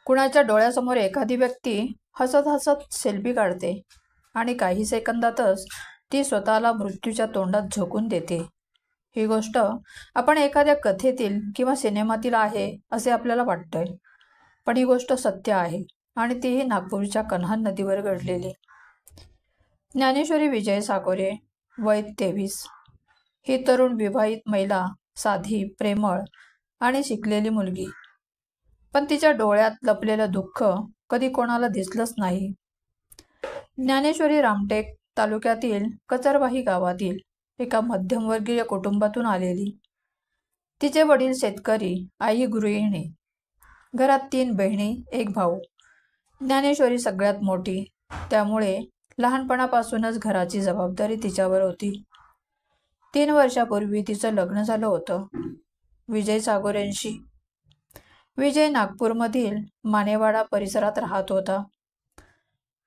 कुणाच्या डोळ्यासमोर एखादी व्यक्ती हसत हसत सेल्फी काढते आणि काही सेकंदातच ती स्वतःला मृत्यूच्या तोंडात झोकून देते। ही गोष्ट आपण एखाद्या कथेतील किंवा सिनेमातील आहे असे आपल्याला वाटतंय, पण ही गोष्ट सत्य आहे आणि तीही नागपूरच्या कन्हान नदीवर घडलेली। ज्ञानेश्वरी विजय साकोरे, वय 23, ही तरुण विवाहित महिला, साधी, प्रेमळ आणि शिकलेली मुलगी। पण तिच्या डोळ्यात लपलेलं दुःख कधी कोणाला दिसलंच नाही। ज्ञानेश्वरी रामटेक तालुक्यातील कचरवाही गावातील एका मध्यमवर्गीय कुटुंबातून आलेली। तिचे वडील शेतकरी, आई गृहिणी, घरात 3 बहिणी, 1 भाऊ। ज्ञानेश्वरी सगळ्यात मोठी, त्यामुळे लहानपणापासूनच घराची जबाबदारी तिच्यावर होती। 3 वर्षापूर्वी तिचं लग्न झालं होतं विजय सागोरेंशी। विजय नागपूरमधील मानेवाडा परिसरात राहत होता।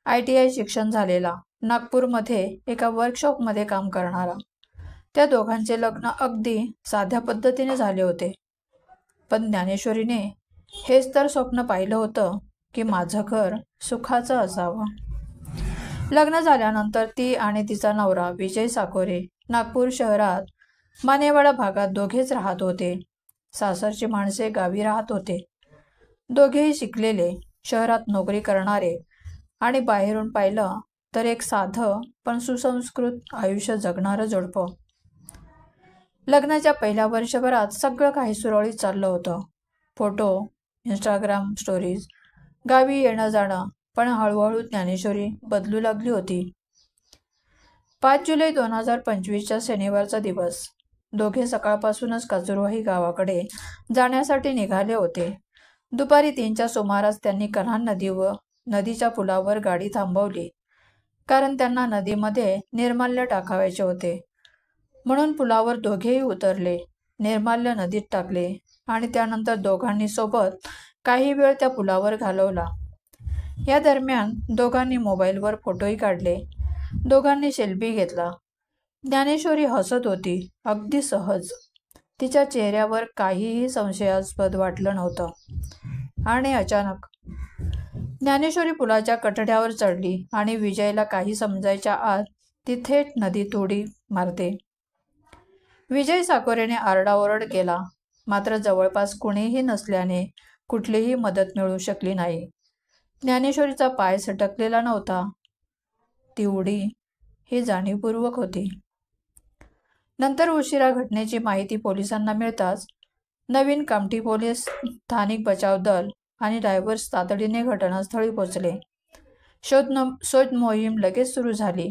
ITI शिक्षण झालेला, नागपूरमध्ये एका वर्कशॉपमध्ये काम करणारा। त्या दोघांचे लग्न अगदी साध्या पद्धतीने झाले होते, पण ज्ञानेश्वरीने हेच तर स्वप्न पाहिलं होतं की माझं घर सुखाचं असावं। लग्न झाल्यानंतर ती आणि तिचा नवरा विजय साकोरे नागपूर शहरात मानेवाडा भागात दोघेच राहत होते। सासरची माणसे गावी राहत होते। दोघेही शिकलेले, शहरात नोकरी करणारे आणि बाहेरून पाहिलं तर एक साधं पण सुसंस्कृत आयुष्य जगणारं जोडपं। लग्नाच्या पहिल्या वर्षभरात सगळं काही सुरळीत चाललं होतं। फोटो, इंस्टाग्राम स्टोरीज, गावी येणं जाणं, पण हळूहळू ज्ञानेश्वरी बदलू लागली होती। 5 जुलै 2025च्या शनिवारचा दिवस। दोघे सकाळपासूनच कचुरवाही गावाकडे जाण्यासाठी निघाले होते। दुपारी 3च्या सुमारास त्यांनी कन्हान नदीच्या पुलावर गाडी थांबवली, कारण त्यांना नदीमध्ये निर्माल्य टाकायचे होते। म्हणून पुलावर दोघेही उतरले, निर्माल्य नदीत टाकले आणि त्यानंतर दोघांनी सोबत काही वेळ त्या पुलावर घालवला। या दरम्यान दोघांनी मोबाईलवर फोटोही काढले, दोघांनी सेल्फी घेतला। ज्ञानेश्वरी हसत होती, अगदी सहज। तिच्या चेहऱ्यावर काहीही संशयास्पद वाटलं नव्हतं। आणि अचानक ज्ञानेश्वरी पुलाच्या कठड्यावर चढली आणि विजयला काही समजायच्या आत ती थेट नदीत उडी मारते। विजय साकोरेने आरडाओरड केला, मात्र जवळपास कुणीही नसल्याने कुठलीही मदत मिळू शकली नाही। ज्ञानेश्वरीचा पाय सटकलेला नव्हता, ती उडी ही जाणीवपूर्वक होती। नंतर उशिरा घटनेची माहिती पोलिसांना मिळताच नवीन कामठी पोलीस, स्थानिक बचाव दल आणि डायव्हर्स तातडीने घटनास्थळी पोहोचले। शोध मोहीम लगेच सुरू झाली,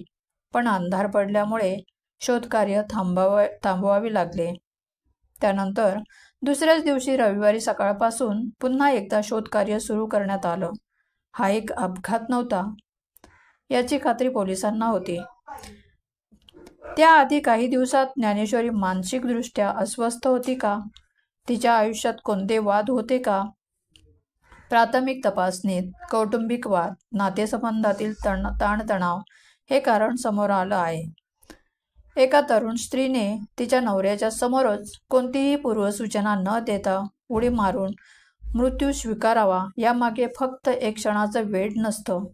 पण अंधार पडल्यामुळे शोधकार्य थांबवावे लागले। त्यानंतर दुसऱ्याच दिवशी रविवारी सकाळपासून पुन्हा एकदा शोधकार्य सुरू करण्यात आलं। हा एक अपघात नव्हता याची खात्री पोलिसांना होती। त्याआधी काही दिवसात ज्ञानेश्वरी मानसिकदृष्ट्या अस्वस्थ होती का? तिच्या आयुष्यात कोणते वाद होते का? प्राथमिक तपासणीत कौटुंबिक वाद, नातेसंबंधातील ताणतणाव हे कारण समोर आलं आहे। एका तरुण स्त्रीने तिच्या नवऱ्याच्या समोरच कोणतीही पूर्वसूचना न देता उडी मारून मृत्यू स्वीकारावा, यामागे फक्त एक क्षणाचं वेड नसतं,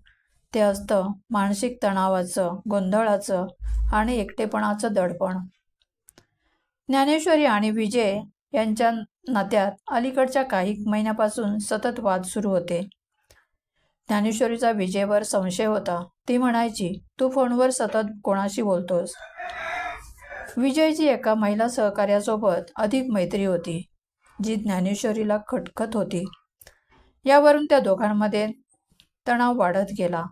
ते असतं मानसिक तणावाचं, गोंधळाचं आणि एकटेपणाचं दडपण। ज्ञानेश्वरी आणि विजय यांच्या नात्यात अलीकडच्या काही महिन्यापासून सतत वाद सुरू होते। ज्ञानेश्वरीचा विजयवर संशय होता। ती म्हणायची, तू फोनवर सतत कोणाशी बोलतोस? विजयची एका महिला सहकार्यासोबत अधिक मैत्री होती, जी ज्ञानेश्वरीला खटकत होती। यावरून त्या दोघांमध्ये तणाव वाढत गेला,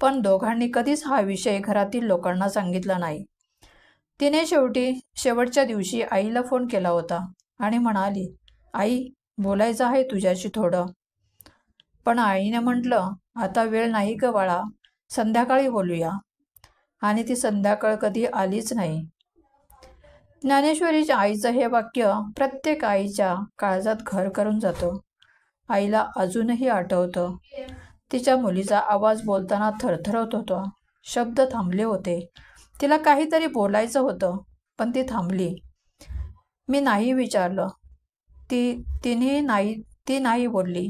पण दोघांनी कधीच हा विषय घरातील लोकांना सांगितला नाही। तिने शेवटच्या दिवशी आईला फोन केला होता आणि म्हणाली, आई, बोलायचं आहे तुझ्याशी थोडं। पण आईने म्हटलं, आता वेळ नाही ग बाळा, संध्याकाळी बोलूया। आणि ती संध्याकाळ कधी आलीच नाही। ज्ञानेश्वरीच्या आईचं हे वाक्य प्रत्येक आईच्या काळजात घर करून जातं। आईला अजूनही आठवतं, तिच्या मुलीचा आवाज बोलताना थरथरत होता, शब्द थांबले होते। तिला काहीतरी बोलायचं होतं, पण ती थांबली। मी नाही विचारलं, ती नाही बोलली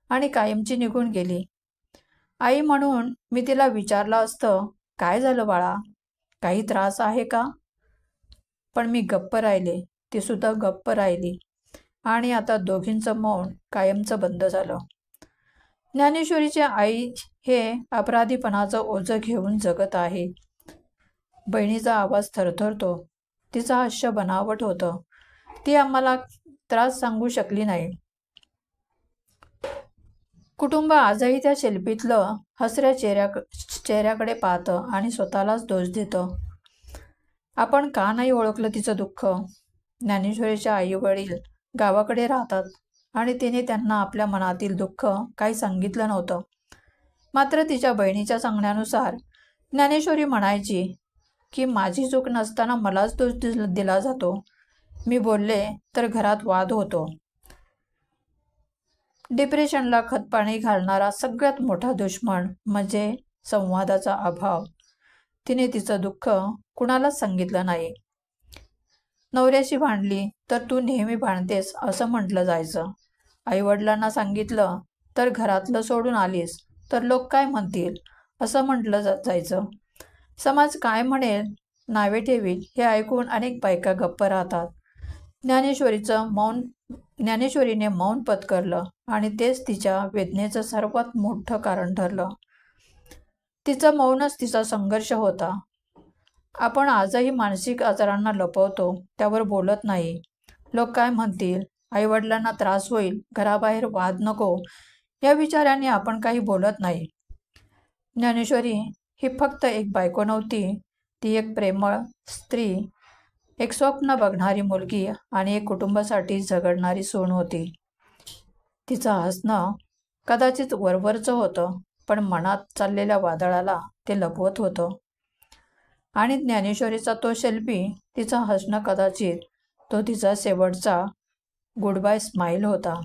आणि कायमची निघून गेली. आई म्हणून मी तिला विचारलं असतं, काय झालं बाळा, काही त्रास आहे का? पण मी गप्प राहिले, ती सुद्धा गप्प राहिली आणि आता दोघींचं मौन कायमचं बंद झालं. ज्ञानेश्वरीची आई हे अपराधीपणाचं ओझं घेऊन जगत आहे. बहिणीचा आवाज थरथरतो, तिचं हास्य बनावट होतं. ती आम्हाला त्रास सांगू शकली नाही. कुटुंब आजही त्या शिल्पीतलं हसऱ्या चेहऱ्याकडे पाहतं आणि स्वतःलाच दोष देतं. आपण का नाही ओळखलं तिचं दुःख? ज्ञानेश्वरीच्या आई वडील गावाकडे राहतात आणि तिने त्यांना आपल्या मनातील दुःख काही सांगितलं नव्हतं. मात्र तिच्या बहिणीच्या सांगण्यानुसार ज्ञानेश्वरी म्हणायची की माझी चूक नसताना मलाच दोष दिला जातो. मी बोलले तर घरात वाद होतो. डिप्रेशनला खतपाणी घालणारा सगळ्यात मोठा दुश्मन म्हणजे संवादाचा अभाव. तिने तिचं दुःख कुणालाच सांगितलं नाही. नवऱ्याशी भांडली तर तू नेहमी भांडतेस असं म्हटलं जायचं. आईवडिलांना सांगितलं तर घरातलं सोडून आलीस तर लोक काय म्हणतील असं म्हटलं जायचं. समाज काय म्हणेल, नावे ठेवील हे ऐकून अनेक बायका गप्प राहतात. ज्ञानेश्वरीने मौन पत्करलं आणि तेच तिच्या वेदनेचं सर्वात मोठं कारण ठरलं. तिचं मौनच तिचा संघर्ष होता. आपण आजही मानसिक आजारांना लपवतो, त्यावर बोलत नाही. लोक काय म्हणतील, आईवडिलांना त्रास होईल, घराबाहेर वाद नको, या विचाराने आपण काही बोलत नाही. ज्ञानेश्वरी ही फक्त एक बायको नव्हती, ती एक प्रेमळ स्त्री, एक स्वप्न बघणारी मुलगी आणि एक कुटुंबासाठी झगडणारी सून होती. तिचं हसणं कदाचित वरवरचं होतं, पण मनात चाललेल्या वादळाला ते लपवत होतं. आणि ज्ञानेश्वरीचा तो शिल्पी, तिचं हसणं कदाचित तो तिचा शेवटचा गुड बाय स्माईल होता.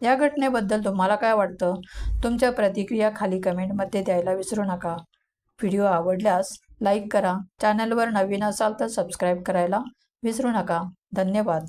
या घटनेबद्दल तुम्हाला काय वाटतं? तुमच्या प्रतिक्रिया खाली कमेंटमध्ये द्यायला विसरू नका. व्हिडिओ आवडल्यास लाईक करा. चॅनलवर नवीन असाल तर सबस्क्राईब करायला विसरू नका. धन्यवाद.